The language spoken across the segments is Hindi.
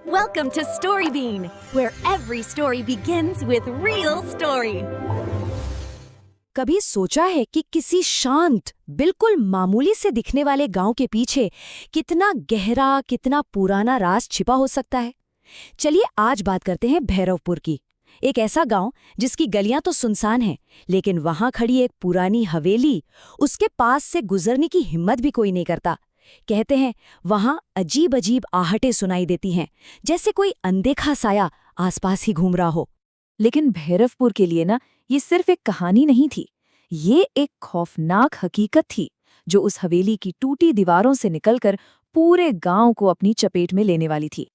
Welcome to Storybean, where every story begins with real story. कभी सोचा है कि किसी शांत, बिल्कुल मामूली से दिखने वाले गांव के पीछे कितना गहरा, कितना पुराना राज छिपा हो सकता है? चलिए आज बात करते हैं भैरवपुर की। एक ऐसा गांव जिसकी गलियां तो सुनसान हैं, लेकिन वहां खड़ी एक पुरानी हवेली, उसके पास से गुजरने की हिम्मत भी कोई नहीं करता। कहते हैं वहां अजीब अजीब आहटें सुनाई देती हैं, जैसे कोई अनदेखा साया आसपास ही घूम रहा हो। लेकिन भैरवपुर के लिए ना, ये सिर्फ एक कहानी नहीं थी, ये एक खौफनाक हकीकत थी जो उस हवेली की टूटी दीवारों से निकलकर पूरे गांव को अपनी चपेट में लेने वाली थी।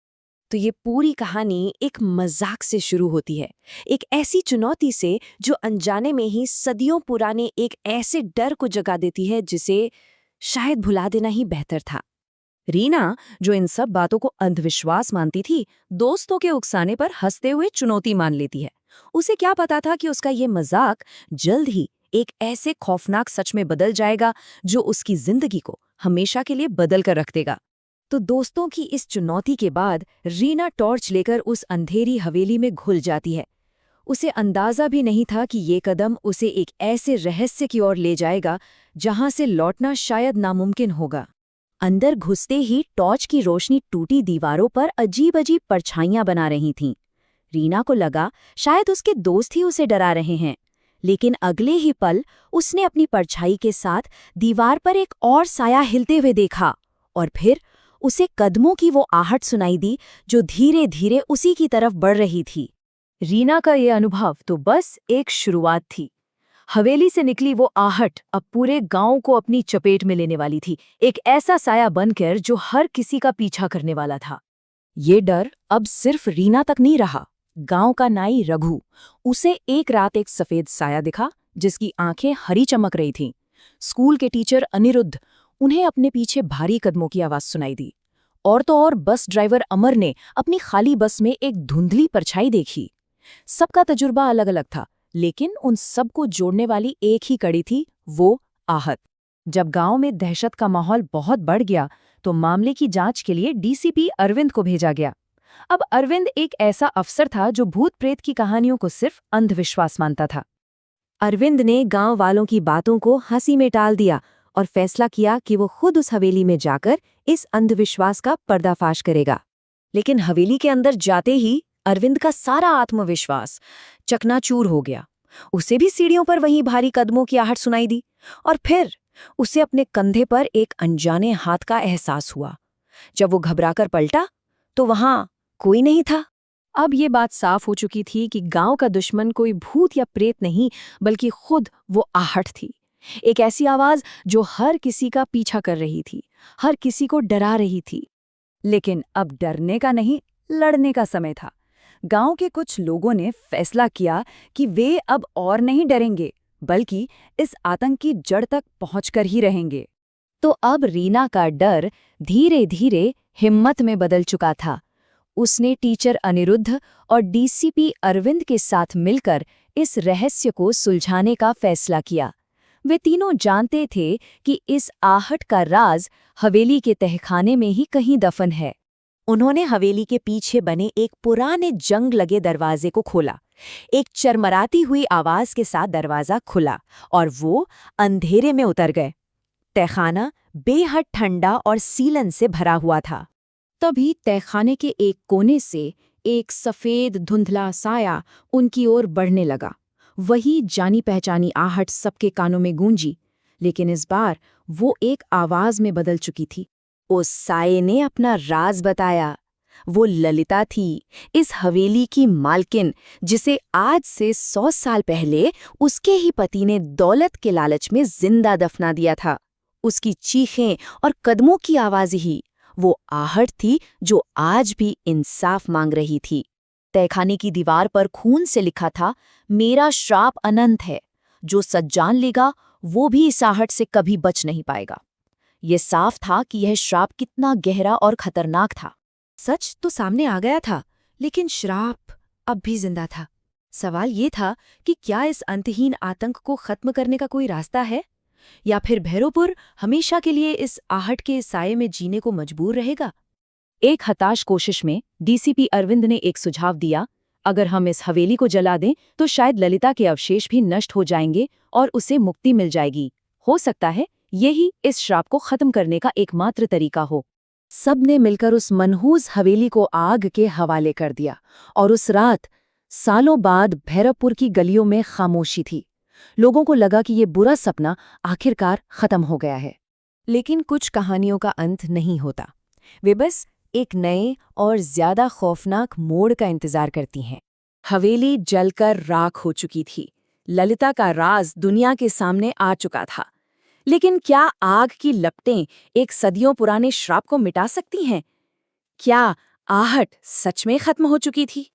तो ये पूरी कहानी एक मजाक से शुरू होती है, एक ऐसी चुनौती से जो अनजाने में ही सदियों पुराने एक ऐसे डर को जगा देती है जिसे शायद भुला देना ही बेहतर था। रीना, जो इन सब बातों को अंधविश्वास मानती थी, दोस्तों के उकसाने पर हंसते हुए चुनौती मान लेती है। उसे क्या पता था कि उसका ये मजाक जल्द ही एक ऐसे खौफनाक सच में बदल जाएगा जो उसकी जिंदगी को हमेशा के लिए बदल कर रख देगा। तो दोस्तों की इस चुनौती के बाद रीना टॉर्च लेकर उस अंधेरी हवेली में घुल जाती है। उसे अंदाजा भी नहीं था कि ये कदम उसे एक ऐसे रहस्य की ओर ले जाएगा जहां से लौटना शायद नामुमकिन होगा। अंदर घुसते ही टॉर्च की रोशनी टूटी दीवारों पर अजीब अजीब परछाइयां बना रही थीं। रीना को लगा शायद उसके दोस्त ही उसे डरा रहे हैं, लेकिन अगले ही पल उसने अपनी परछाई के साथ दीवार पर एक और साया हिलते हुए देखा, और फिर उसे कदमों की वो आहट सुनाई दी जो धीरे धीरे उसी की तरफ बढ़ रही थी। रीना का ये अनुभव तो बस एक शुरुआत थी। हवेली से निकली वो आहट अब पूरे गांव को अपनी चपेट में लेने वाली थी, एक ऐसा साया बनकर जो हर किसी का पीछा करने वाला था। ये डर अब सिर्फ रीना तक नहीं रहा। गांव का नाई रघु, उसे एक रात एक सफेद साया दिखा जिसकी आंखें हरी चमक रही थीं। स्कूल के टीचर अनिरुद्ध, उन्हें अपने पीछे भारी कदमों की आवाज सुनाई दी। और तो और बस ड्राइवर अमर ने अपनी खाली बस में एक धुंधली परछाई देखी। सबका तजुर्बा अलग अलग था, लेकिन उन सबको जोड़ने वाली एक ही कड़ी थी, वो आहट। जब गांव में दहशत का माहौल बहुत बढ़ गया तो मामले की जांच के लिए डीसीपी अरविंद को भेजा गया। अब अरविंद एक ऐसा अफसर था जो भूत प्रेत की कहानियों को सिर्फ अंधविश्वास मानता था। अरविंद ने गांव वालों की बातों को हंसी में टाल दिया और फैसला किया कि वो खुद उस हवेली में जाकर इस अंधविश्वास का पर्दाफाश करेगा। लेकिन हवेली के अंदर जाते ही अरविंद का सारा आत्मविश्वास चकनाचूर हो गया। उसे भी सीढ़ियों पर वही भारी कदमों की आहट सुनाई दी, और फिर उसे अपने कंधे पर एक अनजाने हाथ का एहसास हुआ। जब वो घबराकर पलटा तो वहां कोई नहीं था। अब ये बात साफ हो चुकी थी कि गांव का दुश्मन कोई भूत या प्रेत नहीं, बल्कि खुद वो आहट थी। एक ऐसी आवाज जो हर किसी का पीछा कर रही थी, हर किसी को डरा रही थी। लेकिन अब डरने का नहीं, लड़ने का समय था। गांव के कुछ लोगों ने फैसला किया कि वे अब और नहीं डरेंगे, बल्कि इस आतंक की जड़ तक पहुंचकर ही रहेंगे। तो अब रीना का डर धीरे धीरे हिम्मत में बदल चुका था। उसने टीचर अनिरुद्ध और डीसीपी अरविंद के साथ मिलकर इस रहस्य को सुलझाने का फैसला किया। वे तीनों जानते थे कि इस आहट का राज हवेली के तहखाने में ही कहीं दफन है। उन्होंने हवेली के पीछे बने एक पुराने जंग लगे दरवाजे को खोला। एक चरमराती हुई आवाज के साथ दरवाजा खुला और वो अंधेरे में उतर गए। तहखाना बेहद ठंडा और सीलन से भरा हुआ था। तभी तहखाने के एक कोने से एक सफेद धुंधला साया उनकी ओर बढ़ने लगा। वही जानी पहचानी आहट सबके कानों में गूंजी, लेकिन इस बार वो एक आवाज में बदल चुकी थी। उस साये ने अपना राज बताया। वो ललिता थी, इस हवेली की मालकिन, जिसे आज से 100 साल पहले उसके ही पति ने दौलत के लालच में जिंदा दफना दिया था। उसकी चीखें और कदमों की आवाज ही वो आहट थी जो आज भी इंसाफ मांग रही थी। तहखाने की दीवार पर खून से लिखा था, मेरा श्राप अनंत है, जो सच जान लेगा वो भी इस आहट से कभी बच नहीं पाएगा। ये साफ था कि यह श्राप कितना गहरा और खतरनाक था। सच तो सामने आ गया था, लेकिन श्राप अब भी जिंदा था। सवाल ये था कि क्या इस अंतहीन आतंक को खत्म करने का कोई रास्ता है, या फिर भैरवपुर हमेशा के लिए इस आहट के साये में जीने को मजबूर रहेगा। एक हताश कोशिश में डीसीपी अरविंद ने एक सुझाव दिया, अगर हम इस हवेली को जला दें तो शायद ललिता के अवशेष भी नष्ट हो जाएंगे और उसे मुक्ति मिल जाएगी। हो सकता है यही इस श्राप को खत्म करने का एकमात्र तरीका हो। सबने मिलकर उस मनहूस हवेली को आग के हवाले कर दिया और उस रात सालों बाद भैरवपुर की गलियों में खामोशी थी। लोगों को लगा कि ये बुरा सपना आखिरकार खत्म हो गया है। लेकिन कुछ कहानियों का अंत नहीं होता, वे बस एक नए और ज्यादा खौफनाक मोड़ का इंतजार करती हैं। हवेली जलकर राख हो चुकी थी। ललिता का राज दुनिया के सामने आ चुका था। लेकिन क्या आग की लपटें एक सदियों पुराने श्राप को मिटा सकती हैं? क्या आहट सच में खत्म हो चुकी थी?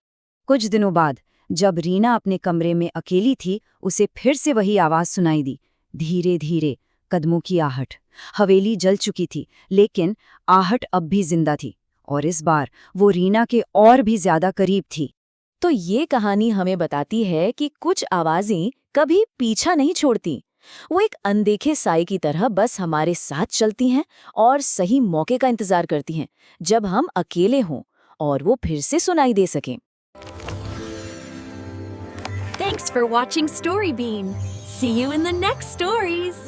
कुछ दिनों बाद जब रीना अपने कमरे में अकेली थी, उसे फिर से वही आवाज सुनाई दी, धीरे धीरे कदमों की आहट। हवेली जल चुकी थी, लेकिन आहट अब भी जिंदा थी, और इस बार वो रीना के और भी ज्यादा करीब थी। तो ये कहानी हमें बताती है कि कुछ आवाजें कभी पीछा नहीं छोड़ती। वो एक अनदेखे साए की तरह बस हमारे साथ चलती हैं और सही मौके का इंतजार करती हैं, जब हम अकेले हों और वो फिर से सुनाई दे सकें। Thanks for watching Storybean. See you in the next stories.